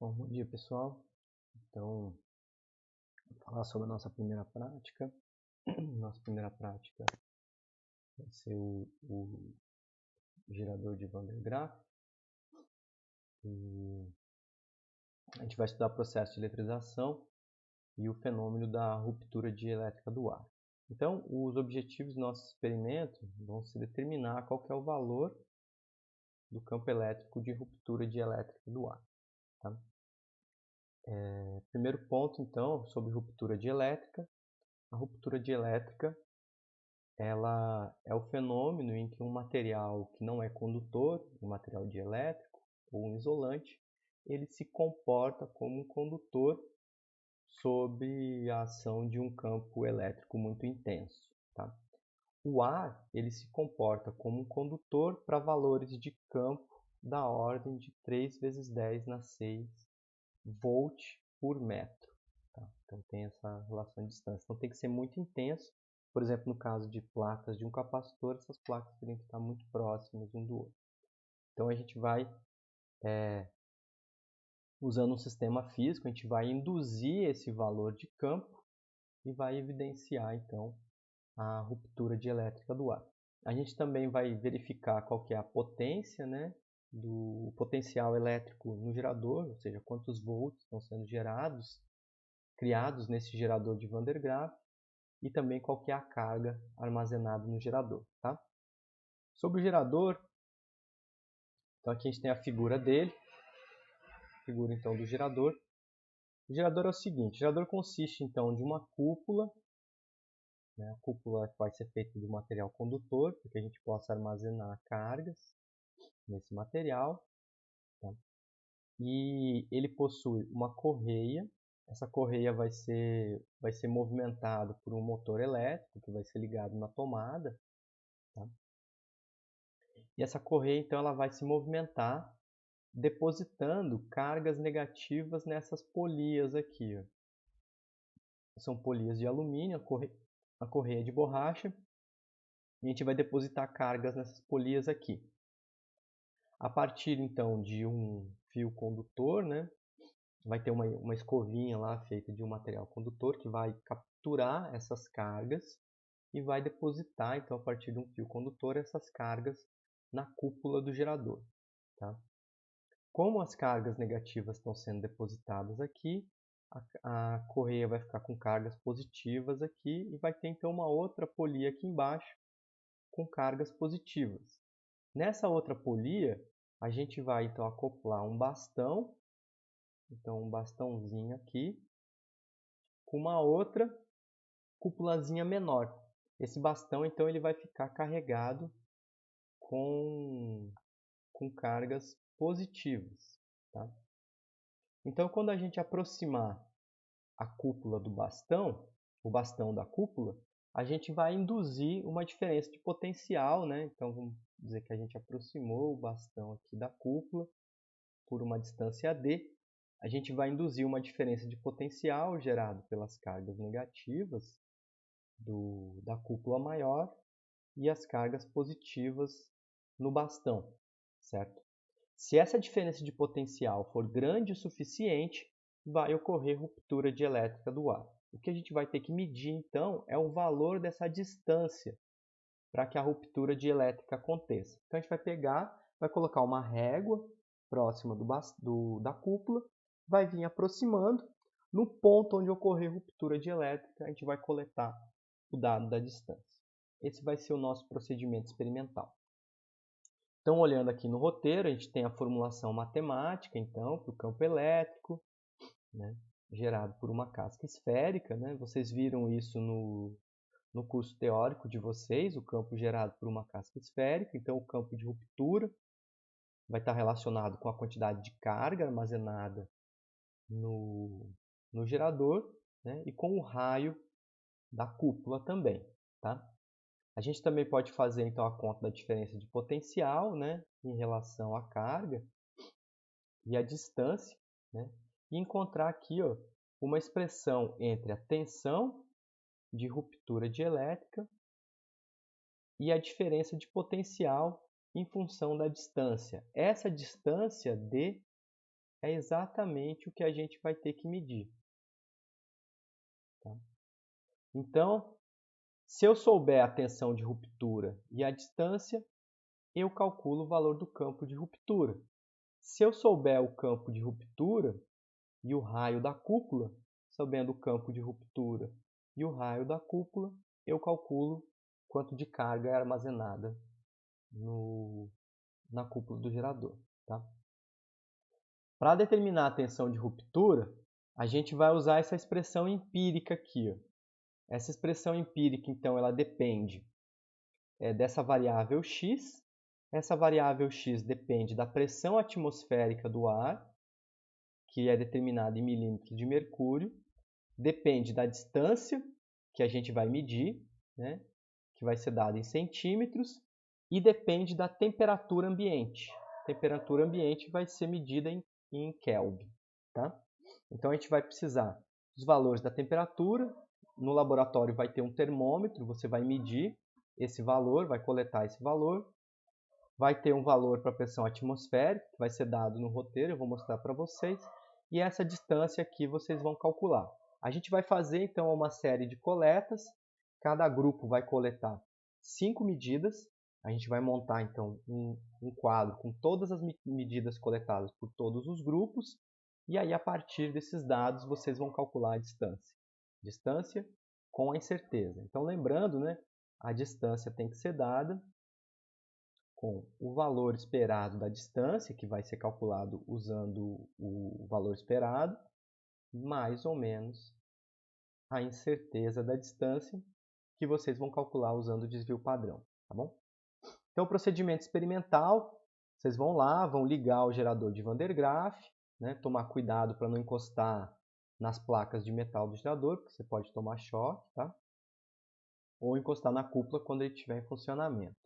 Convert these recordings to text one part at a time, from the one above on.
Bom dia, pessoal. Então, vou falar sobre a nossa primeira prática. Nossa primeira prática vai ser o gerador de Van der Graaf. E a gente vai estudar o processo de eletrização e o fenômeno da ruptura dielétrica do ar. Então, os objetivos do nosso experimento vão se determinar qual que é o valor do campo elétrico de ruptura dielétrica do ar. Tá? Primeiro ponto, então, sobre ruptura dielétrica. A ruptura dielétrica ela é o fenômeno em que um material que não é condutor, um material dielétrico ou um isolante, ele se comporta como um condutor sob a ação de um campo elétrico muito intenso. Tá? O ar ele se comporta como um condutor para valores de campo da ordem de 3 vezes 10 na 6 volt por metro. Tá? Então tem essa relação de distância. Então tem que ser muito intenso. Por exemplo, no caso de placas de um capacitor, essas placas teriam que estar muito próximas um do outro. Então a gente vai, usando um sistema físico, a gente vai induzir esse valor de campo e vai evidenciar então a ruptura dielétrica do ar. A gente também vai verificar qual que é a potência, né, do potencial elétrico no gerador, ou seja, quantos volts estão sendo criados nesse gerador de Van der Graaf, e também qual que é a carga armazenada no gerador. Tá? Sobre o gerador, então aqui a gente tem a figura dele, figura então do gerador. O gerador é o seguinte, o gerador consiste então de uma cúpula, né? A cúpula vai ser feita de material condutor, para que a gente possa armazenar cargas nesse material. Tá? E ele possui uma correia. Essa correia vai ser movimentada por um motor elétrico que vai ser ligado na tomada. Tá? E essa correia então ela vai se movimentar depositando cargas negativas nessas polias aqui. Ó. São polias de alumínio, a correia de borracha. E a gente vai depositar cargas nessas polias aqui. A partir então de um fio condutor, né, vai ter uma escovinha lá feita de um material condutor que vai capturar essas cargas e vai depositar então a partir de um fio condutor essas cargas na cúpula do gerador. Tá? Como as cargas negativas estão sendo depositadas aqui, a correia vai ficar com cargas positivas aqui e vai ter então uma outra polia aqui embaixo com cargas positivas. Nessa outra polia, a gente vai então acoplar um bastão, então um bastãozinho aqui, com uma outra cúpulazinha menor. Esse bastão então ele vai ficar carregado com cargas positivas. Tá? Então quando a gente aproximar a cúpula do bastão, o bastão da cúpula, a gente vai induzir uma diferença de potencial, né? Então vamos dizer que a gente aproximou o bastão aqui da cúpula por uma distância d. A gente vai induzir uma diferença de potencial gerado pelas cargas negativas da cúpula maior e as cargas positivas no bastão, certo? Se essa diferença de potencial for grande o suficiente, vai ocorrer ruptura dielétrica do ar. O que a gente vai ter que medir, então, é o valor dessa distância para que a ruptura dielétrica aconteça. Então, a gente vai colocar uma régua próxima da cúpula, vai vir aproximando. No ponto onde ocorrer ruptura dielétrica, a gente vai coletar o dado da distância. Esse vai ser o nosso procedimento experimental. Então, olhando aqui no roteiro, a gente tem a formulação matemática, então, para o campo elétrico, né, gerado por uma casca esférica. Né? Vocês viram isso no curso teórico de vocês, o campo gerado por uma casca esférica. Então, o campo de ruptura vai estar relacionado com a quantidade de carga armazenada no gerador, né, e com o raio da cúpula também. Tá? A gente também pode fazer então a conta da diferença de potencial, né, em relação à carga e à distância, né, e encontrar aqui, ó, uma expressão entre a tensão de ruptura dielétrica e a diferença de potencial em função da distância. Essa distância d é exatamente o que a gente vai ter que medir. Tá? Então, se eu souber a tensão de ruptura e a distância, eu calculo o valor do campo de ruptura. Se eu souber o campo de ruptura e o raio da cúpula, sabendo o campo de ruptura e o raio da cúpula, eu calculo quanto de carga é armazenada na cúpula do gerador. Tá? Para determinar a tensão de ruptura, a gente vai usar essa expressão empírica aqui. Ó. Essa expressão empírica, então, ela depende dessa variável x. Essa variável x depende da pressão atmosférica do ar, que é determinada em milímetros de mercúrio. Depende da distância que a gente vai medir, né, que vai ser dada em centímetros. E depende da temperatura ambiente. A temperatura ambiente vai ser medida em Kelvin. Tá? Então, a gente vai precisar dos valores da temperatura. No laboratório vai ter um termômetro, você vai medir esse valor, vai coletar esse valor. Vai ter um valor para a pressão atmosférica, que vai ser dado no roteiro, eu vou mostrar para vocês. E essa distância aqui vocês vão calcular. A gente vai fazer, então, uma série de coletas. Cada grupo vai coletar 5 medidas. A gente vai montar, então, um quadro com todas as medidas coletadas por todos os grupos. E aí, a partir desses dados, vocês vão calcular a distância. Distância com a incerteza. Então, lembrando, né, a distância tem que ser dada com o valor esperado da distância, que vai ser calculado usando o valor esperado, mais ou menos a incerteza da distância, que vocês vão calcular usando o desvio padrão. Tá bom? Então, o procedimento experimental, vocês vão lá, vão ligar o gerador de Van der Graaf, né, tomar cuidado para não encostar nas placas de metal do gerador, porque você pode tomar choque, tá? Ou encostar na cúpula quando ele estiver em funcionamento.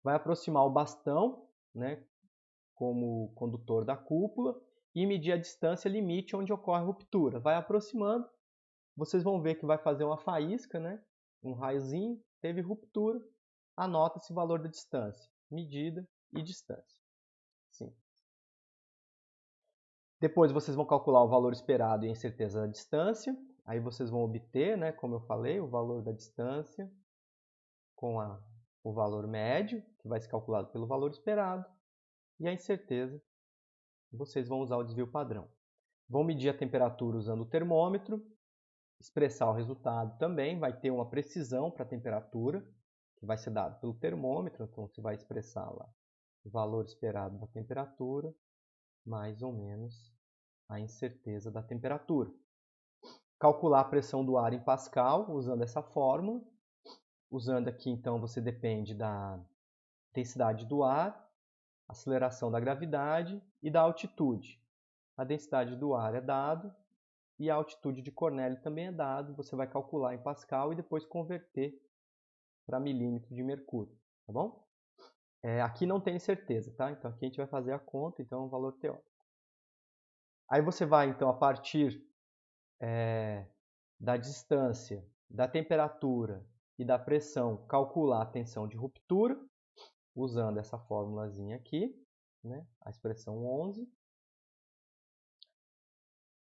Vai aproximar o bastão, né, como condutor da cúpula, e medir a distância limite onde ocorre a ruptura. Vai aproximando, vocês vão ver que vai fazer uma faísca, né, um raiozinho, teve ruptura, anota esse valor da distância, medida e distância. Sim. Depois vocês vão calcular o valor esperado e a incerteza da distância. Aí vocês vão obter, né, como eu falei, o valor da distância com o valor médio, que vai ser calculado pelo valor esperado, e a incerteza, vocês vão usar o desvio padrão. Vão medir a temperatura usando o termômetro, expressar o resultado também, vai ter uma precisão para a temperatura, que vai ser dado pelo termômetro, então você vai expressar lá o valor esperado da temperatura, mais ou menos a incerteza da temperatura. Calcular a pressão do ar em Pascal, usando essa fórmula. Usando aqui, então, você depende da densidade do ar, aceleração da gravidade e da altitude. A densidade do ar é dado e a altitude de Cornélio também é dado. Você vai calcular em Pascal e depois converter para milímetro de mercúrio, tá bom? Aqui não tem certeza, tá? Então aqui a gente vai fazer a conta, então é um valor teórico. Aí você vai, então, a partir da distância, da temperatura e da pressão, calcular a tensão de ruptura, usando essa formulazinha aqui, né? A expressão 11.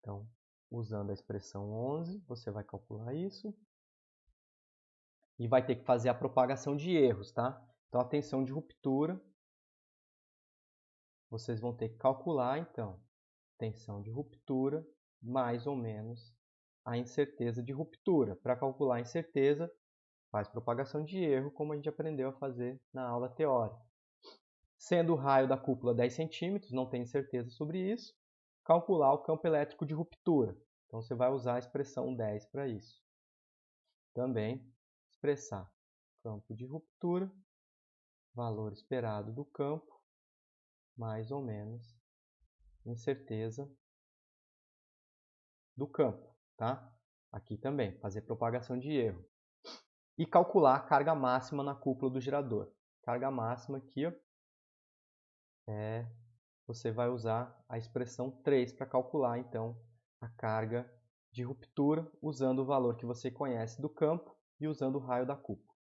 Então, usando a expressão 11, você vai calcular isso. E vai ter que fazer a propagação de erros, tá? Então, a tensão de ruptura, vocês vão ter que calcular, então, tensão de ruptura mais ou menos a incerteza de ruptura. Para calcular a incerteza, faz propagação de erro, como a gente aprendeu a fazer na aula teórica. Sendo o raio da cúpula 10 centímetros, não tem certeza sobre isso, calcular o campo elétrico de ruptura. Então, você vai usar a expressão 10 para isso. Também expressar campo de ruptura, valor esperado do campo, mais ou menos incerteza do campo, tá? Aqui também, fazer propagação de erro. E calcular a carga máxima na cúpula do gerador. Carga máxima aqui, ó, você vai usar a expressão 3 para calcular, então, a carga de ruptura, usando o valor que você conhece do campo e usando o raio da cúpula.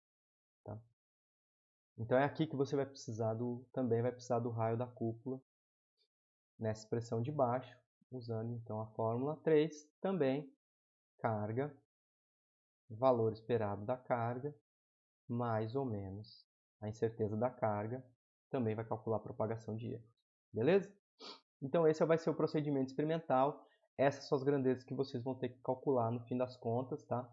Tá? Então, é aqui que você vai precisar também vai precisar do raio da cúpula, nessa expressão de baixo, usando então a fórmula 3, também carga, valor esperado da carga, mais ou menos a incerteza da carga, também vai calcular a propagação de erros. Beleza? Então esse vai ser o procedimento experimental. Essas são as grandezas que vocês vão ter que calcular no fim das contas, tá?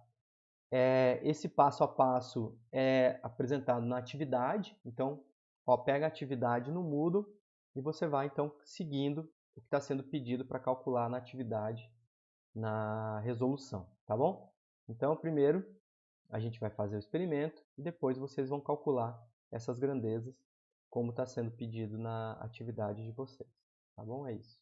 Esse passo a passo é apresentado na atividade. Então, ó, pega a atividade no Moodle e você vai então seguindo o que está sendo pedido para calcular na atividade, na resolução, tá bom? Então, primeiro a gente vai fazer o experimento e depois vocês vão calcular essas grandezas como está sendo pedido na atividade de vocês, tá bom? É isso.